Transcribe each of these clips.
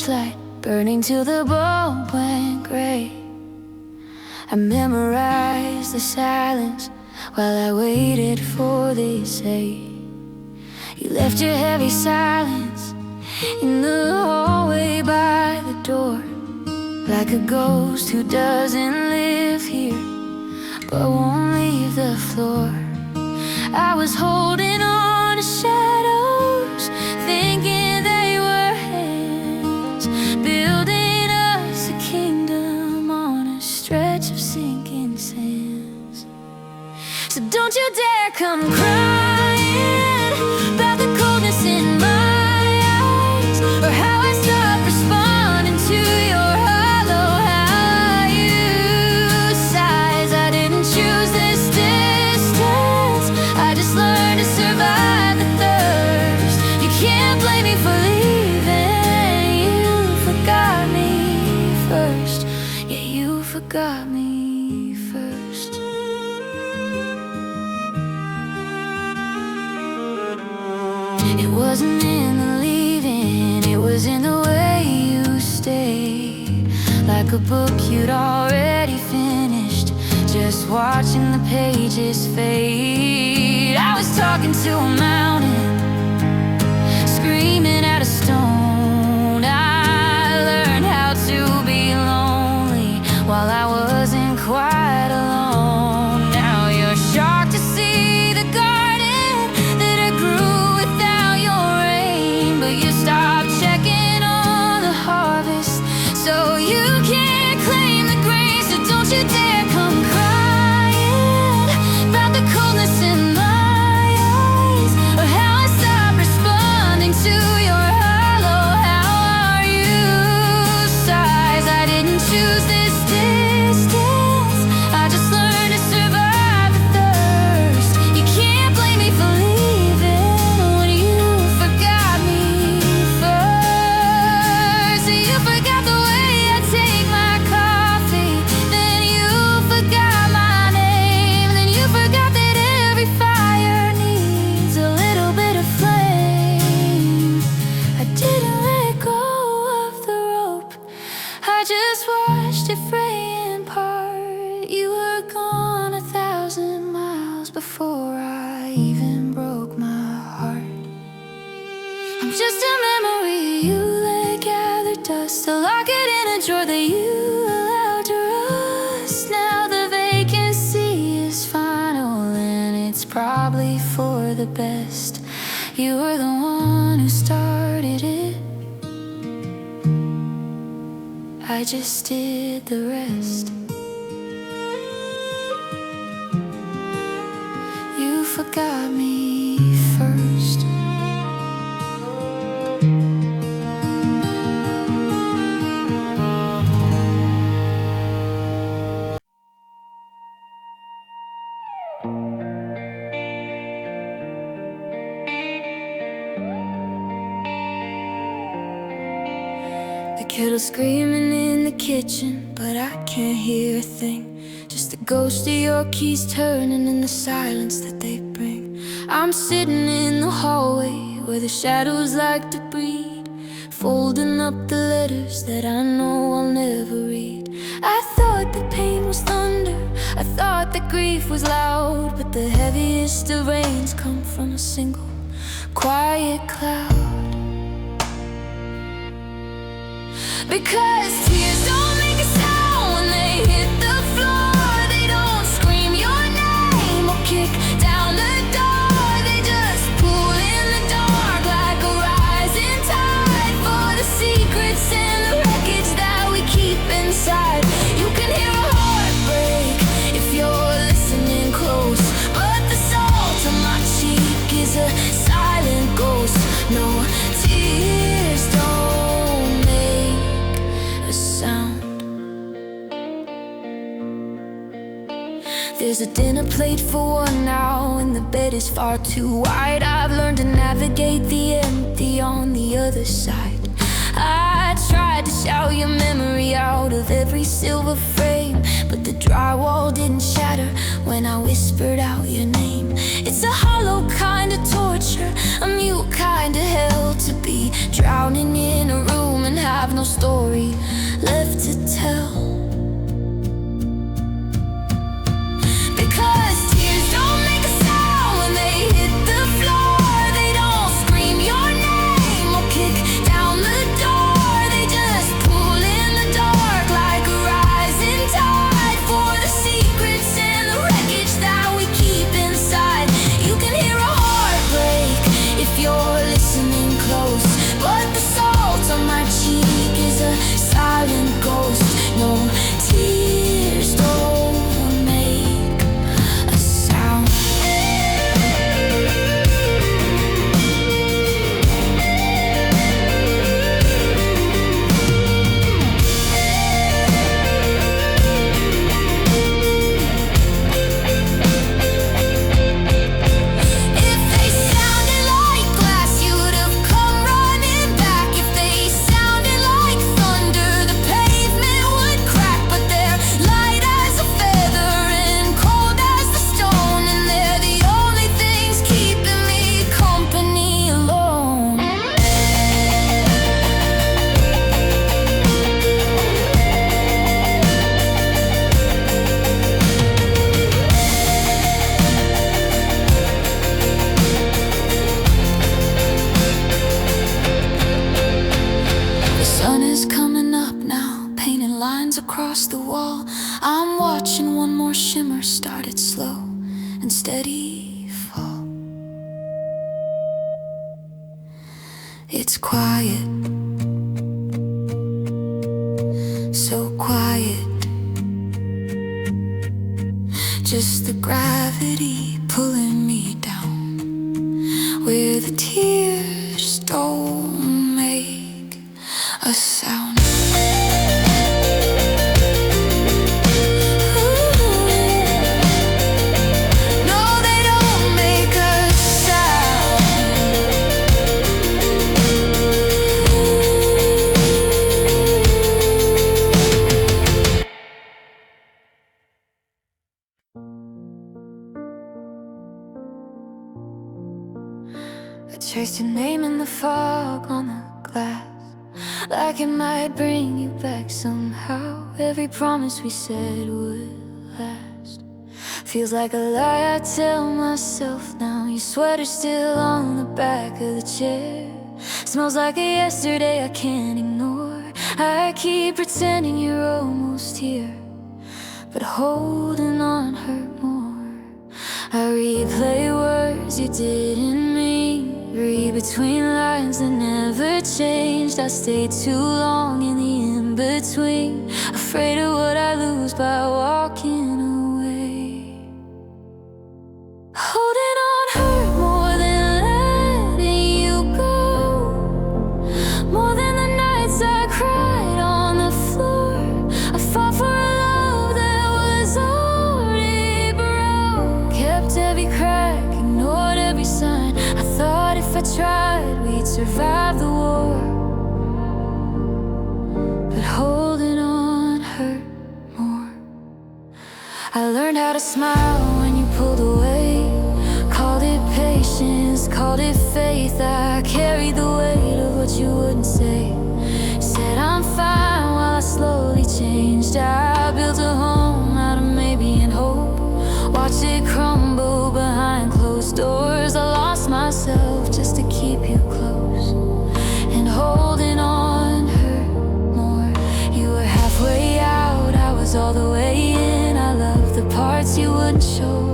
torchlight, burning till the bulb went gray. I memorized the silence while I waited for they say. You left your heavy silence in the hallway by the door, like a ghost who doesn't live here but won't leave the floor. I was holding on to shadows, thinking they were hands, building us a kingdom on a stretch of sinking sands. So don't you dare come crying about the coldness in my eyes, or how I stopped responding to your hollow how you sighs. I didn't choose this distance, I just learned to survive the thirst. You can't blame me for leaving, you forgot me first. Yeah, you forgot me first. It wasn't in the leaving, it was in the way you stayed, like a book you'd already finished, just watching the pages fade. I was talking to a mountain, screaming at a stone. I learned how to be lonely while I wasn't quite alone. Now you're shocked to see the garden that I grew without your rain, but you stopped checking on the harvest, so you can't claim the grain. So don't you dare come crying about the coldness in my eyes, or how I stopped responding to your hollow how are you sighs. I didn't choose this distance, I just learned to survive the thirst. You can't blame me for leaving when you forgot me first. You forgot the way I take my coffee, then you forgot my name, then you forgot that every fire needs a little bit of flame. I didn't let go of the rope, I just watched it fray apart. You were gone 1,000 miles before I even broke my heart. I'm just a memory you let gather dust, a locket in a drawer that you allowed to rust. Now the vacancy is final, and it's probably for the best. You were the one who started it, I just did the rest. You forgot me first. The kettle screaming in the kitchen, but I can't hear a thing. Just the ghost of your keys turning in the silence that they bring. I'm sitting in the hallway where the shadows like to breed, folding up the letters that I know I'll never read. I thought that pain was thunder, I thought that grief was loud, but the heaviest of rains come from a single quiet cloud. Because tears don't make a sound when they hit the floor. They don't scream your name or kick down the door. They just pull in the dark like a rising tide for the secrets and the wreckage that we keep inside. You can hear a heart break if you're listening close, but the salt on my cheek is a silent ghost. No tears don't make a sound. There's a dinner plate for one now, and the bed is far too wide. I've learned to navigate the empty on the other side. I tried to shout your memory out of every silver frame, but the drywall didn't shatter when I whispered out your name. It's a hollow kind of torture, a mute kind of hell, to be drowning in a room and have no story left to tell. Because tears don't make a sound when they hit the floor. They don't scream your name or kick down the door. They just pull in the dark like a rising tide for the secrets and the wreckage that we keep inside. You can hear a heart break if you're listening close, but the salt on my cheek is a silent ghost. No tears don't make a sound. If they sounded like glass, you'd have come running back. If they sounded like thunder, the pavement would crack. But they're light as a feather and cold as the stone, and they're the only things keeping me company alone. The sun is coming up now, painting lines across the wall. I'm watching one more shimmer start its slow and steady fall. It's quiet, so quiet. Just the gravity pulling me down, where the tears don't make a sound. No, they don't make a sound. I traced your name in the fog on the glass, like it might bring you back somehow. Every promise we said would last feels like a lie I tell myself now. Your sweater's still on the back of the chair, smells like a yesterday I can't ignore. I keep pretending you're almost here, but holding on hurt more. I replay words you didn't mean, read between lines that never changed. I stayed too long in the in-between, afraid of what I lose by walking away. Holding on hurt more than letting you go, more than the nights I cried on the floor. I fought for a love that was already broke, kept every crack, ignored every sign. I thought if I tried, we'd survive the war, but holding on hurt more. I learned how to smile when you pulled away, called it patience, called it faith. I carried the weight of what you wouldn't say, said I'm fine while I slowly changed. I built a home out of maybe and hope, watched it crumble behind closed doors. I lost myself just to keep you close, and holding on hurt more. You were halfway out, I was all the way in. I loved the parts you wouldn't show.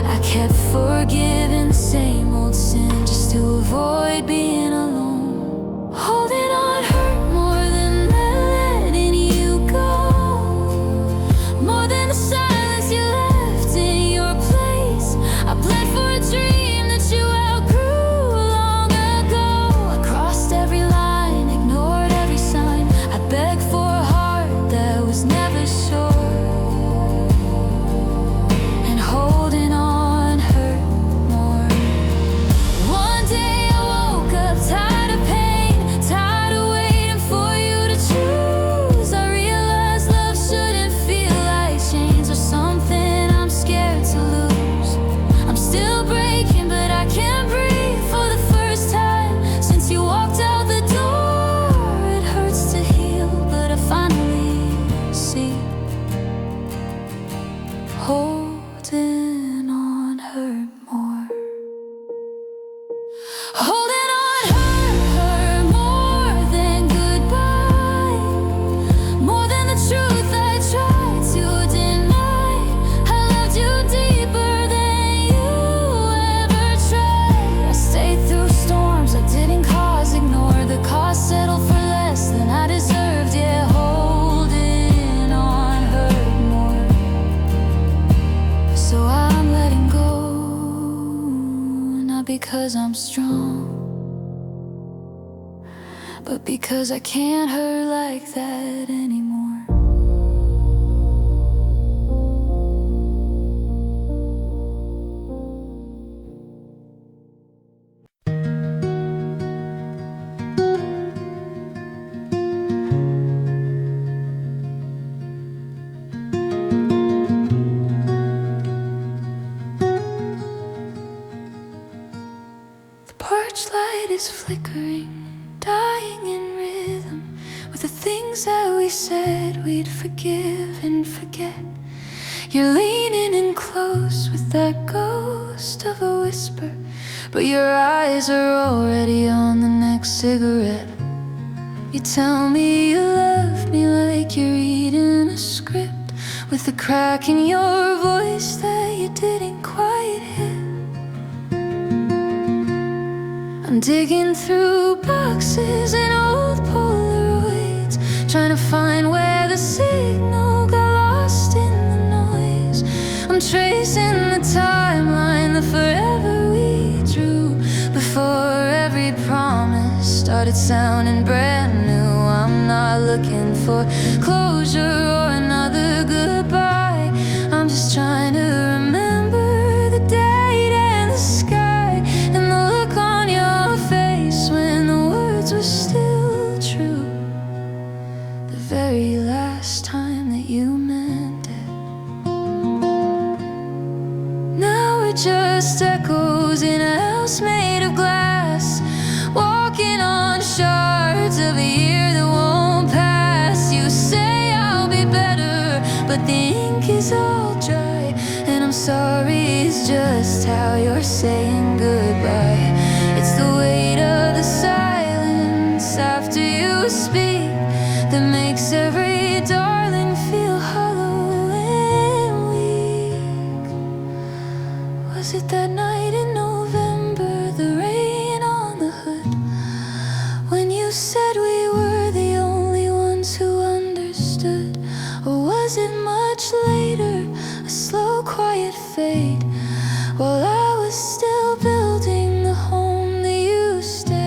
I kept forgiving the same old sin just to avoid being alone. Holding on hurt more than letting you go, more than the silence you left in your place. I bled for a dream that you outgrew long ago. I crossed every line, ignored every sign. I begged for a heart that was never sure, and holding on hurt but because I can't hurt like that anymore. Porch light is flickering, dying in rhythm with the things that we said we'd forgive and forget. You're leaning in close with that ghost of a whisper, but your eyes are already on the next cigarette. You tell me you love me like you're reading a script, with a crack in your voice that you didn't quite hit. I'm digging through boxes and old Polaroids, trying to find where the signal got lost in the noise. I'm tracing the timeline, the forever we drew, before every promise started sounding brand new. I'm not looking for closure or another goodbye. I'm just trying to remember the date and the sky and the look on your face when the words were still true. The very last time that you meant it. Now we're just echoes in a house made of glass, walking on shards of a year that won't pass. You say I'll be better, but the ink is all dry, and I'm sorry is just how you're saying goodbye. It's the weight of the silence after you speak that makes every darling feel hollow and weak. Was it that night in November, the rain on the hood, when you said we were the only ones who understood? Or was it much later, a slow quiet fade, while I was still building the home that you stayed?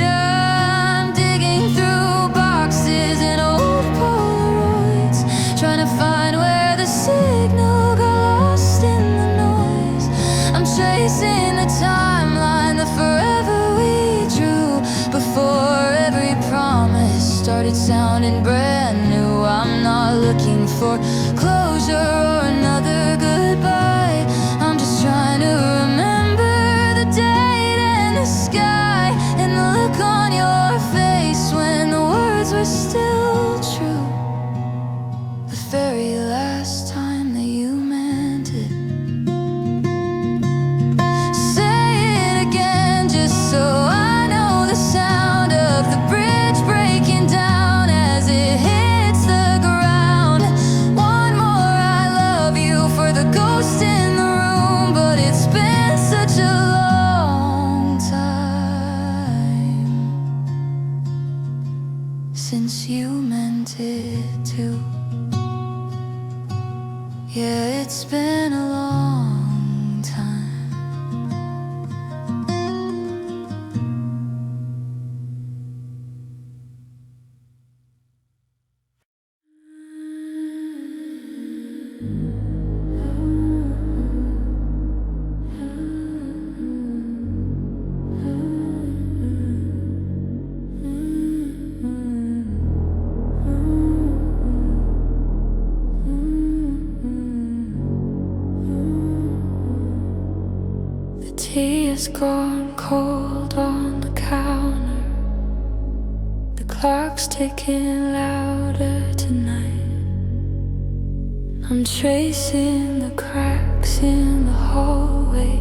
I'm digging through boxes and old Polaroids, trying to find where the signal got lost in the noise. I'm tracing the timeline, the forever we drew, before every promise started sounding brand new. I'm not looking for closure or another goodbye. I'm just trying to remember the date and the sky and the look on your face when the words were still true. The very last time that you meant it. Say it again just so I know the sound of the bridge breaking down as it hits the ground. One more I love you for the ghost in the room, but it's been such a long time since you meant it too. Yeah, it's been a long time. The tea is gone cold on the counter. The clock's ticking louder tonight. I'm tracing the cracks in the hallway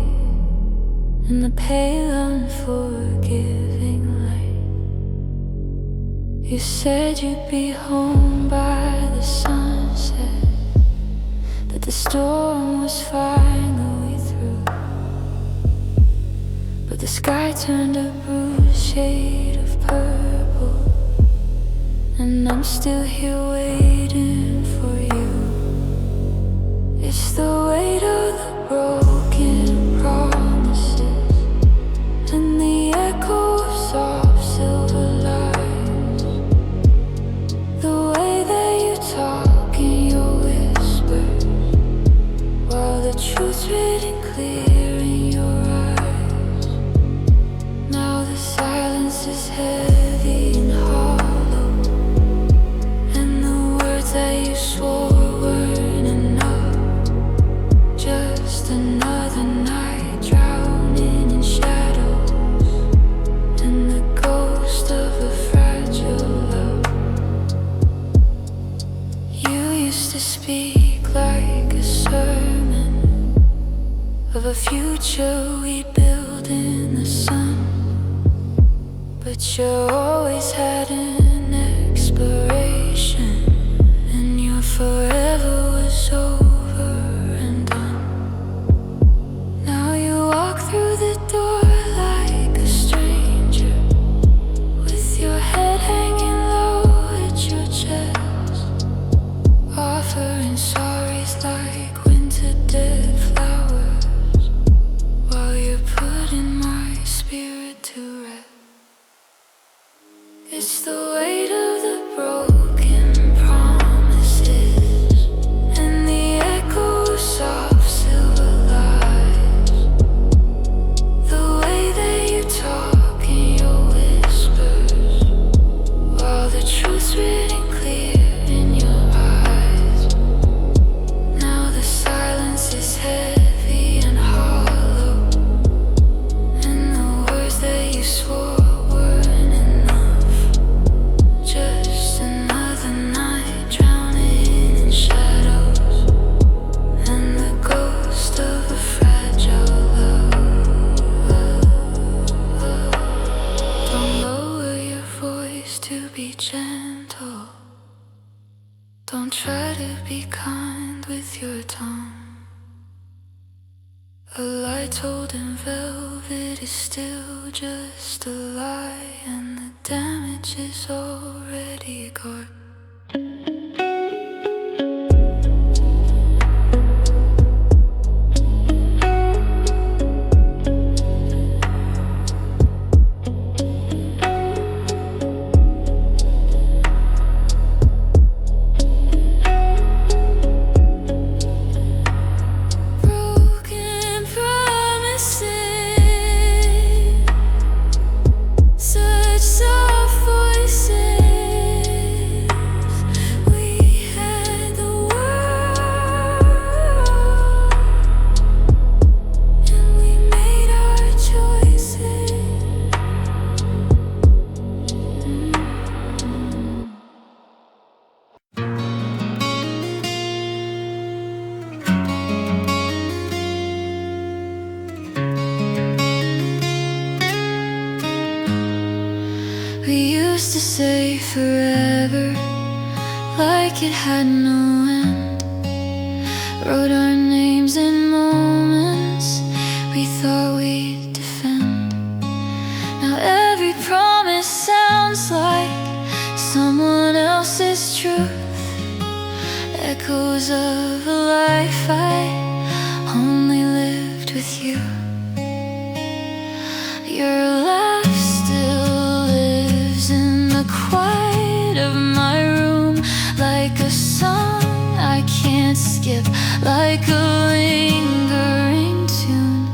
and the pale unforgiving light. You said you'd be home by the sunset, that the storm was finally through, but the sky turned a bruised shade of purple, and I'm still here waiting for you. It's the weight of the broken promises and the echo of sorrow future we'd build in the sun. But you always had an expiration, and your forever was over and done. Now you walk through the door like a stranger, with your head hanging low at your chest, offering sorries like winter dead flowers, while you're putting my spirit to rest. It's the weight of the broken promises and the echoes of silver lies, the way that you talk in your whispers, while the truth's written clear in your eyes. Now the silence is heavy and hollow, and the words that you swore weren't enough. Just another night drowning in shadows, and the ghost of a fragile love. Don't lower your voice to be gentle. Don't try to be kind with your tongue. A lie told in velvet is still just a lie, and the damage is already gone. Broken promises, such soft voices. We had the world, and we made our choices. We used to say forever, like it had no end. Wrote our names in moments we thought we'd defend. Now every promise sounds like someone else's truth, echoes of a life I only lived with you. Your laugh still lives in the quiet of my room, like a song I can't skip, like a lingering tune.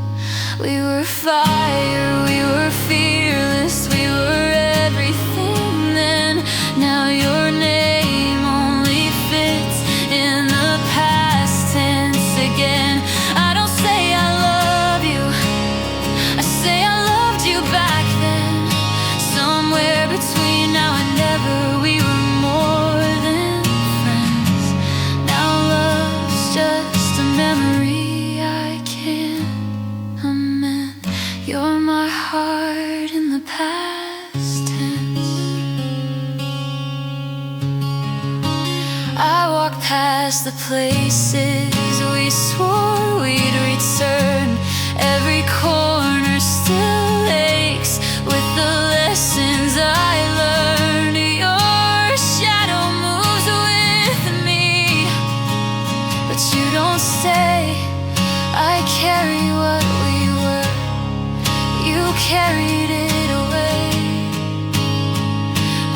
We were fire, we were fearless, we were everything then. Now your name only fits in the past tense again. I don't say I love you, I say I loved you back then. Somewhere between now and never, we were more than friends. Now love's just a memory I can't amend. You're my heart in the past tense. I walk past the places we swore we'd return. Every corner still aches with the lessons I learned. Your shadow moves with me, but you don't stay. I carry what we were, you carried it away.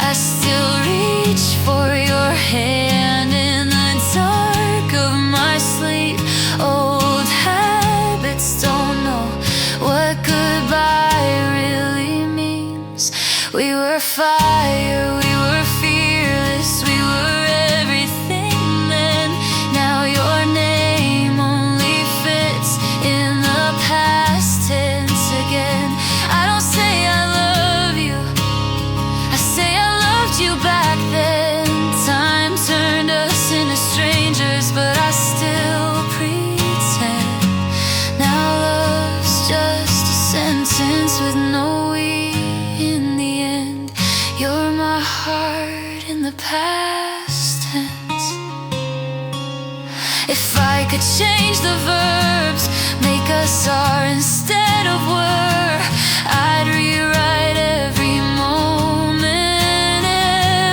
I still reach for your hand in the dark of my sleep. Old habits don't know what goodbye really means. We were fire, we were fearless, we were everything then. Now your name only fits in the past tense again. I don't say I love you, I say I loved you back then. Time turned us into strangers, but I still pretend. Now love my heart in the past tense. If I could change the verbs, make us are instead of were, I'd rewrite every moment,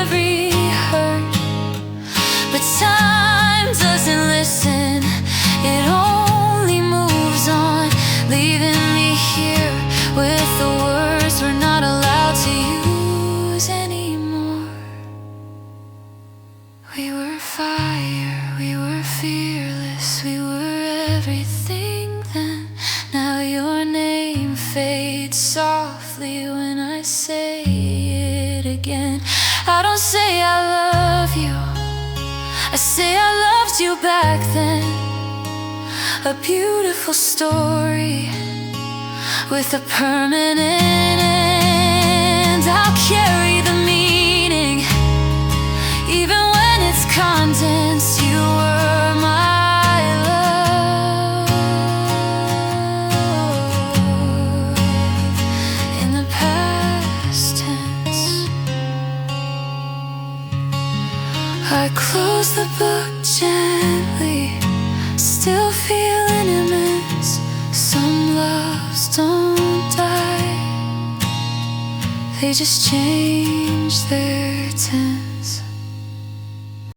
every hurt. But time doesn't listen, it only moves on, leaving me here with the words we're not allowed to use anymore. We were fire, we were fearless, we were everything then. Now your name fades softly when I say it again. I don't say I love you, I say I loved you back then. A beautiful story with a permanent end. I'll carry the meaning, even when its contents. You were my love in the past tense. I close the book gently, still feeling immense. Some loves don't die, they just change their tense.